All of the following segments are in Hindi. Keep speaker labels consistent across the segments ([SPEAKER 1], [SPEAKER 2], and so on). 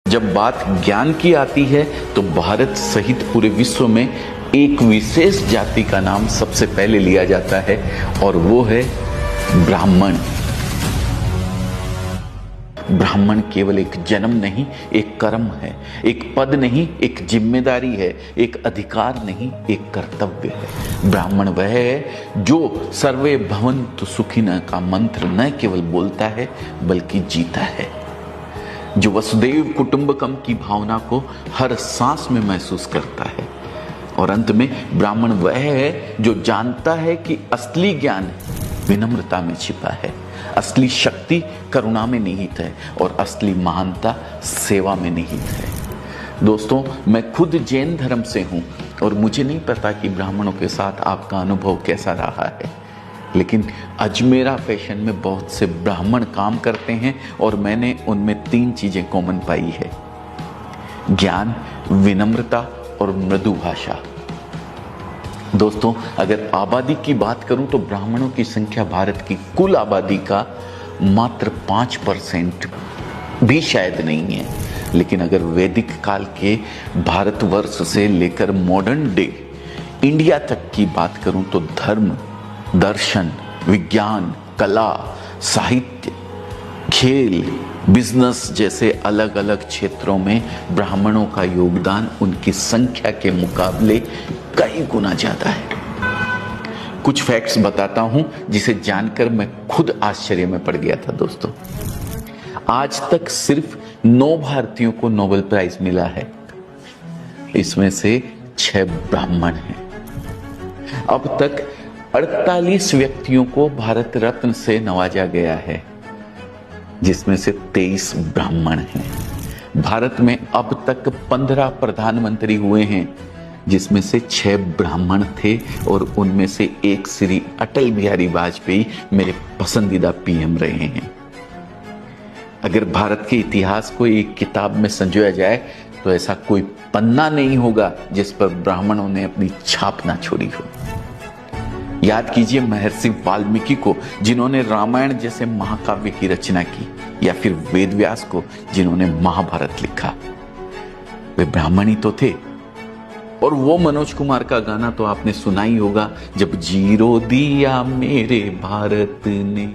[SPEAKER 1] जब बात ज्ञान की आती है तो भारत सहित पूरे विश्व में एक विशेष जाति का नाम सबसे पहले लिया जाता है और वो है ब्राह्मण। ब्राह्मण केवल एक जन्म नहीं, एक कर्म है, एक पद नहीं, एक जिम्मेदारी है, एक अधिकार नहीं, एक कर्तव्य है। ब्राह्मण वह है जो सर्वे भवन्तु सुखिनः का मंत्र न केवल बोलता है बल्कि जीता है, जो वसुदेव कुटुंबकम की भावना को हर सांस में महसूस करता है। और अंत में ब्राह्मण वह है जो जानता है कि असली ज्ञान विनम्रता में छिपा है, असली शक्ति करुणा में निहित है और असली महानता सेवा में निहित है। दोस्तों, मैं खुद जैन धर्म से हूं और मुझे नहीं पता कि ब्राह्मणों के साथ आपका अनुभव कैसा रहा है, लेकिन अजमेरा फैशन में बहुत से ब्राह्मण काम करते हैं और मैंने उनमें 3 चीजें कॉमन पाई है: ज्ञान, विनम्रता और मृदु भाषा। दोस्तों, अगर आबादी की बात करूं तो ब्राह्मणों की संख्या भारत की कुल आबादी का मात्र 5% भी शायद नहीं है। लेकिन अगर वैदिक काल के भारतवर्ष से लेकर मॉडर्न डे इंडिया तक की बात करूं तो धर्म, दर्शन, विज्ञान, कला, साहित्य, खेल, बिजनेस जैसे अलग अलग क्षेत्रों में ब्राह्मणों का योगदान उनकी संख्या के मुकाबले कई गुना ज्यादा है। कुछ फैक्ट्स बताता हूं जिसे जानकर मैं खुद आश्चर्य में पड़ गया था। दोस्तों, आज तक सिर्फ 9 भारतीयों को नोबेल प्राइज मिला है, इसमें से 6 ब्राह्मण हैं। अब तक 48 व्यक्तियों को भारत रत्न से नवाजा गया है, जिसमें से 23 ब्राह्मण हैं। भारत में अब तक 15 प्रधानमंत्री हुए हैं, जिसमें से 6 ब्राह्मण थे और उनमें से एक श्री अटल बिहारी वाजपेयी मेरे पसंदीदा पीएम रहे हैं। अगर भारत के इतिहास को एक किताब में संजोया जाए तो ऐसा कोई पन्ना नहीं होगा जिस पर ब्राह्मणों ने अपनी छाप ना छोड़ी हो। याद कीजिए महर्षि वाल्मीकि को, जिन्होंने रामायण जैसे महाकाव्य की रचना की, या फिर वेद व्यास को, जिन्होंने महाभारत लिखा। वे ब्राह्मण ही तो थे। और वो मनोज कुमार का गाना तो आपने सुना ही होगा, जब जीरो दिया मेरे भारत ने,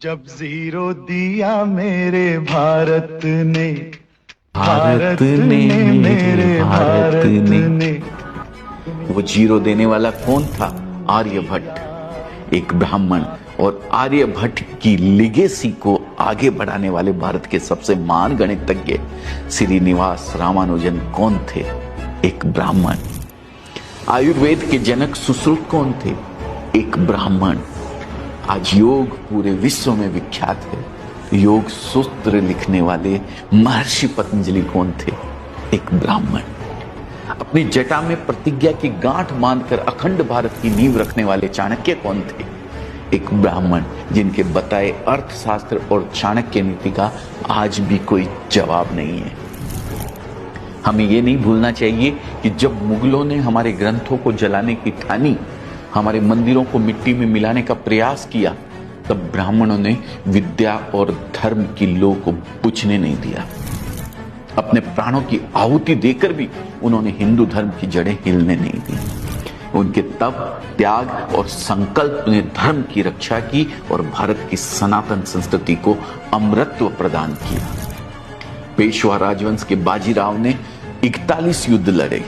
[SPEAKER 2] जब जीरो दिया मेरे भारत ने,
[SPEAKER 1] भारत ने मेरे भारत ने। वो जीरो देने वाला कौन था? आर्यभट्ट, एक ब्राह्मण। और आर्यभट्ट की लिगेसी को आगे बढ़ाने वाले भारत के सबसे महान गणितज्ञ श्रीनिवास रामानुजन कौन थे? एक ब्राह्मण। आयुर्वेद के जनक सुश्रुत कौन थे? एक ब्राह्मण। आज योग पूरे विश्व में विख्यात है। योग सूत्र लिखने वाले महर्षि पतंजलि कौन थे? एक ब्राह्मण। अपनी जटा में प्रतिज्ञा की गांठ बांधकर अखंड भारत की नींव रखने वाले चाणक्य कौन थे? एक ब्राह्मण, जिनके बताए अर्थशास्त्र और चाणक्य नीति का आज भी कोई जवाब नहीं है। हमें यह नहीं भूलना चाहिए कि जब मुगलों ने हमारे ग्रंथों को जलाने की ठानी, हमारे मंदिरों को मिट्टी में मिलाने का प्रयास किया, तब ब्राह्मणों ने विद्या और धर्म की लौ को बुझने नहीं दिया। अपने प्राणों की आहुति देकर भी उन्होंने हिंदू धर्म की जड़ें हिलने नहीं दी। उनके तप, त्याग और संकल्प ने धर्म की रक्षा की और भारत की सनातन संस्कृति को अमरत्व प्रदान किया। पेशवा राजवंश के बाजीराव ने 41 युद्ध लड़े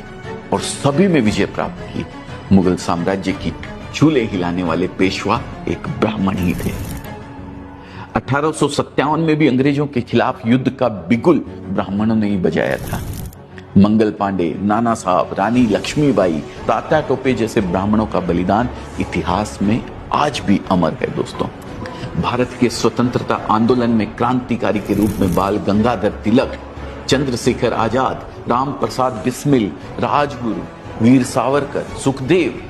[SPEAKER 1] और सभी में विजय प्राप्त की। मुगल साम्राज्य की चूल्हे हिलाने वाले पेशवा एक ब्राह्मण ही थे। 1857 में भी अंग्रेजों के खिलाफ युद्ध का बिगुल ब्राह्मणों ने ही बजाया था। मंगल पांडे, नाना साहब, रानी लक्ष्मीबाई, तात्या टोपे जैसे ब्राह्मणों का बलिदान इतिहास में आज भी अमर है। दोस्तों, भारत के स्वतंत्रता आंदोलन में क्रांतिकारी के रूप में बाल गंगाधर तिलक, चंद्रशेखर आजाद, राम प्रसाद बिस्मिल, राजगुरु, वीर सावरकर, सुखदेव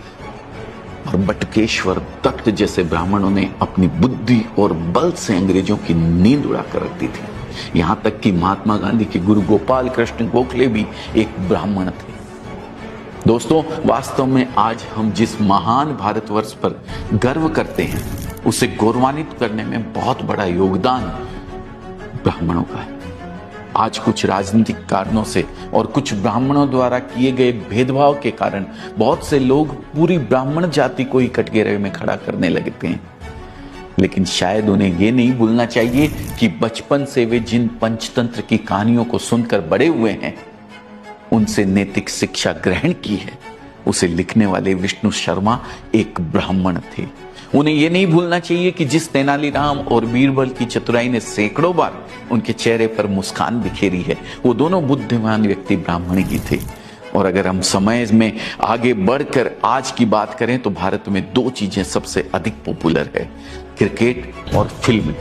[SPEAKER 1] और बटुकेश्वर दत्त जैसे ब्राह्मणों ने अपनी बुद्धि और बल से अंग्रेजों की नींद उड़ाकर रख दी थी। यहां तक कि महात्मा गांधी के गुरु गोपाल कृष्ण गोखले भी एक ब्राह्मण थे। दोस्तों, वास्तव में आज हम जिस महान भारतवर्ष पर गर्व करते हैं, उसे गौरवान्वित करने में बहुत बड़ा योगदान ब्राह्मणों का है। आज कुछ राजनीतिक कारणों से और कुछ ब्राह्मणों द्वारा किए गए भेदभाव के कारण बहुत से लोग पूरी ब्राह्मण जाति को ही कटघरे में खड़ा करने लगते हैं। लेकिन शायद उन्हें यह नहीं भूलना चाहिए कि बचपन से वे जिन पंचतंत्र की कहानियों को सुनकर बड़े हुए हैं, उनसे नैतिक शिक्षा ग्रहण की है, उसे लिखने वाले विष्णु शर्मा एक ब्राह्मण थे। उन्हें यह नहीं भूलना चाहिए कि जिस तेनालीराम और बीरबल की चतुराई ने सैकड़ों बार उनके चेहरे पर मुस्कान बिखेरी है, वो दोनों बुद्धिमान व्यक्ति ब्राह्मण ही थे। और अगर हम समय में आगे बढ़कर आज की बात करें तो भारत में दो चीजें सबसे अधिक पॉपुलर है, क्रिकेट और फिल्म।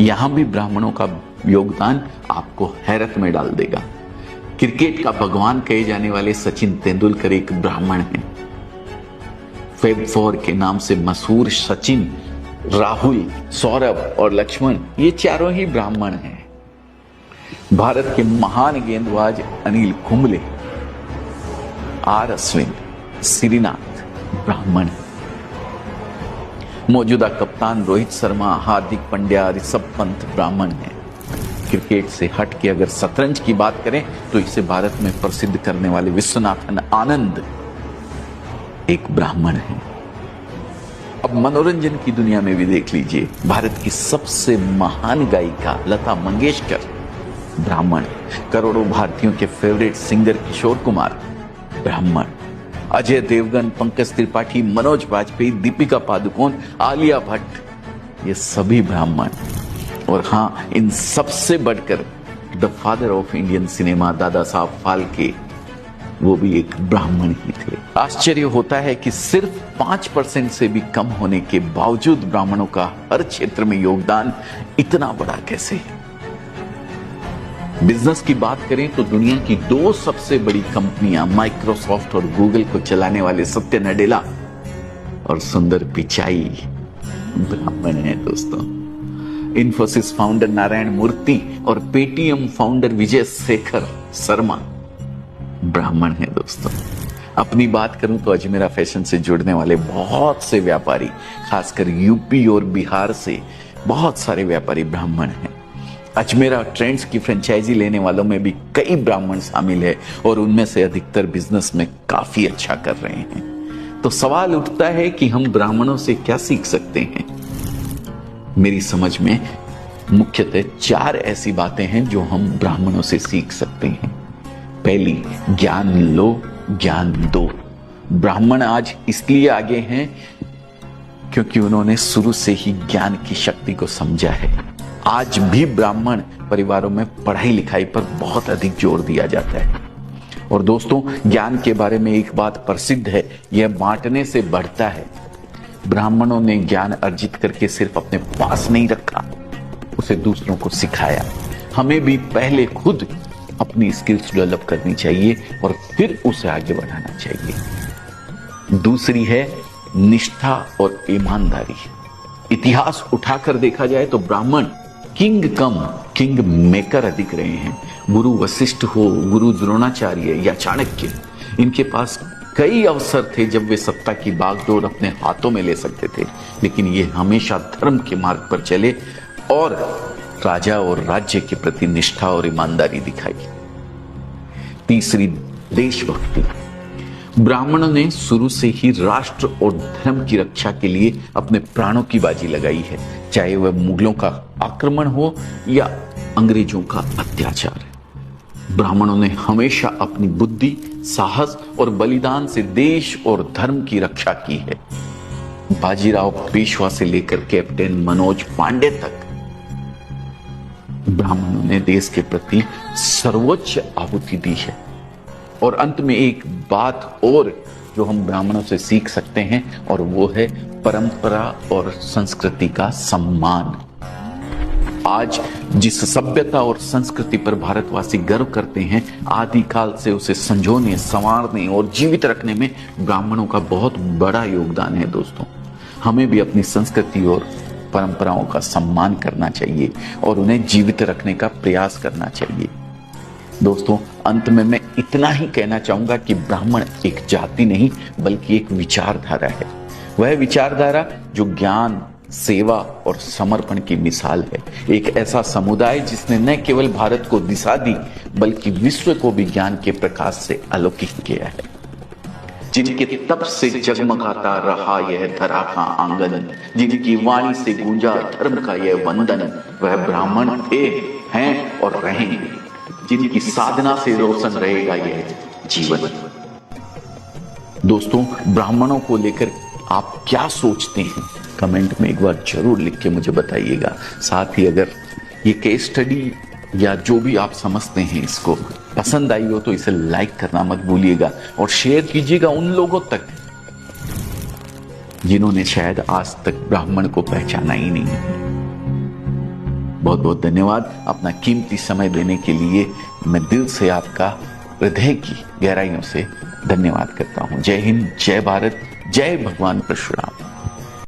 [SPEAKER 1] यहां भी ब्राह्मणों का योगदान आपको हैरत में डाल देगा। क्रिकेट का भगवान कहे जाने वाले सचिन तेंदुलकर एक ब्राह्मण हैं। फेब 4 के नाम से मशहूर सचिन, राहुल, सौरभ और लक्ष्मण, ये चारों ही ब्राह्मण हैं। भारत के महान गेंदबाज अनिल कुंबले, आर अश्विन, श्रीनाथ ब्राह्मण हैं। मौजूदा कप्तान रोहित शर्मा, हार्दिक पांड्या, ऋषभ पंत ब्राह्मण हैं। क्रिकेट से हट के अगर शतरंज की बात करें तो इसे भारत में प्रसिद्ध करने वाले विश्वनाथन आनंद एक ब्राह्मण है। अब मनोरंजन की दुनिया में भी देख लीजिए, भारत की सबसे महान गायिका लता मंगेशकर ब्राह्मण, करोड़ों भारतीयों के फेवरेट सिंगर किशोर कुमार ब्राह्मण, अजय देवगन, पंकज त्रिपाठी, मनोज वाजपेयी, दीपिका पादुकोण, आलिया भट्ट, ये सभी ब्राह्मण। और हाँ, इन सबसे बढ़कर the father of Indian cinema Dada Saheb Phalke, वो भी एक ब्राह्मण ही थे। आश्चर्य होता है कि सिर्फ 5% से भी कम होने के बावजूद ब्राह्मणों का हर क्षेत्र में योगदान इतना बड़ा कैसे है। बिजनेस की बात करें तो दुनिया की दो सबसे बड़ी कंपनियां माइक्रोसॉफ्ट और गूगल को चलाने वाले सत्य नडेला और सुंदर पिचाई ब्राह्मण हैं दोस्तों। इन्फोसिस फाउंडर नारायण मूर्ति और पेटीएम फाउंडर विजय शेखर शर्मा ब्राह्मण है दोस्तों। अपनी बात करूं तो अजमेरा फैशन से जुड़ने वाले बहुत से व्यापारी, खासकर यूपी और बिहार से बहुत सारे व्यापारी ब्राह्मण हैं। अजमेरा ट्रेंड्स की फ्रेंचाइजी लेने वालों में भी कई ब्राह्मण शामिल है और उनमें से अधिकतर बिजनेस में काफी अच्छा कर रहे हैं। तो सवाल उठता है कि हम ब्राह्मणों से क्या सीख सकते हैं। मेरी समझ में मुख्यतः 4 ऐसी बातें हैं जो हम ब्राह्मणों से सीख सकते हैं। पहली, ज्ञान लो, ज्ञान दो। ब्राह्मण आज इसलिए आगे हैं क्योंकि उन्होंने शुरू से ही ज्ञान की शक्ति को समझा है। आज भी ब्राह्मण परिवारों में पढ़ाई लिखाई पर बहुत अधिक जोर दिया जाता है। और दोस्तों, ज्ञान के बारे में एक बात प्रसिद्ध है, यह बांटने से बढ़ता है। ब्राह्मणों ने ज्ञान अर्जित करके सिर्फ अपने पास नहीं रखा, उसे दूसरों को सिखाया। हमें भी पहले खुद अपनी स्किल्स डेवलप करनी चाहिए और फिर उसे आगे बढ़ाना चाहिए। दूसरी है निष्ठा और ईमानदारी। इतिहास उठाकर देखा जाए तो ब्राह्मण किंग कम किंग मेकर अधिक रहे हैं। गुरु वशिष्ठ हो, गुरु द्रोणाचार्य या चाणक्य, इनके पास कई अवसर थे जब वे सत्ता की बागडोर अपने हाथों में ले सकते थे, लेकिन ये हमेशा धर्म के मार्ग पर चले और राजा और राज्य के प्रति निष्ठा और ईमानदारी दिखाई। तीसरी, देशभक्ति। ब्राह्मणों ने शुरू से ही राष्ट्र और धर्म की रक्षा के लिए अपने प्राणों की बाजी लगाई है, चाहे वह मुगलों का आक्रमण हो या अंग्रेजों का अत्याचार। ब्राह्मणों ने हमेशा अपनी बुद्धि, साहस और बलिदान से देश और धर्म की रक्षा की है। बाजीराव पेशवा से लेकर कैप्टन मनोज पांडे तक ब्राह्मणों ने देश के प्रति सर्वोच्च आहुति दी है। और अंत में एक बात और जो हम ब्राह्मणों से सीख सकते हैं, और वो है परंपरा और संस्कृति का सम्मान। आज जिस सभ्यता और संस्कृति पर भारतवासी गर्व करते हैं, आदिकाल से उसे संजोने, संवारने और जीवित रखने में ब्राह्मणों का बहुत बड़ा योगदान है दोस्तों। हमें भी अपनी संस्कृति और परंपराओं का सम्मान करना चाहिए और उन्हें जीवित रखने का प्रयास करना चाहिए। दोस्तों, अंत में मैं इतना ही कहना चाहूंगा कि ब्राह्मण एक जाति नहीं बल्कि एक विचारधारा है। वह विचारधारा जो ज्ञान, सेवा और समर्पण की मिसाल है। एक ऐसा समुदाय जिसने न केवल भारत को दिशा दी बल्कि विश्व को भी ज्ञान के प्रकाश से अलौकिक किया है। जिनके तप से जगमगाता रहा यह धरा का आंगन, जिनकी वाणी से गूंजा धर्म का यह वंदन, वह ब्राह्मण थे, हैं और रहेंगे, जिनकी साधना से रोशन रहेगा यह जीवन। दोस्तों, ब्राह्मणों को लेकर आप क्या सोचते हैं? कमेंट में एक बार जरूर लिख के मुझे बताइएगा। साथ ही अगर ये केस स्टडी या जो भी आप समझते हैं इसको पसंद आई हो तो इसे लाइक करना मत भूलिएगा और शेयर कीजिएगा उन लोगों तक जिन्होंने शायद आज तक ब्राह्मण को पहचाना ही नहीं। बहुत बहुत धन्यवाद अपना कीमती समय देने के लिए। मैं दिल से आपका हृदय की गहराइयों से धन्यवाद करता हूं। जय हिंद, जय भारत, जय भगवान परशुराम।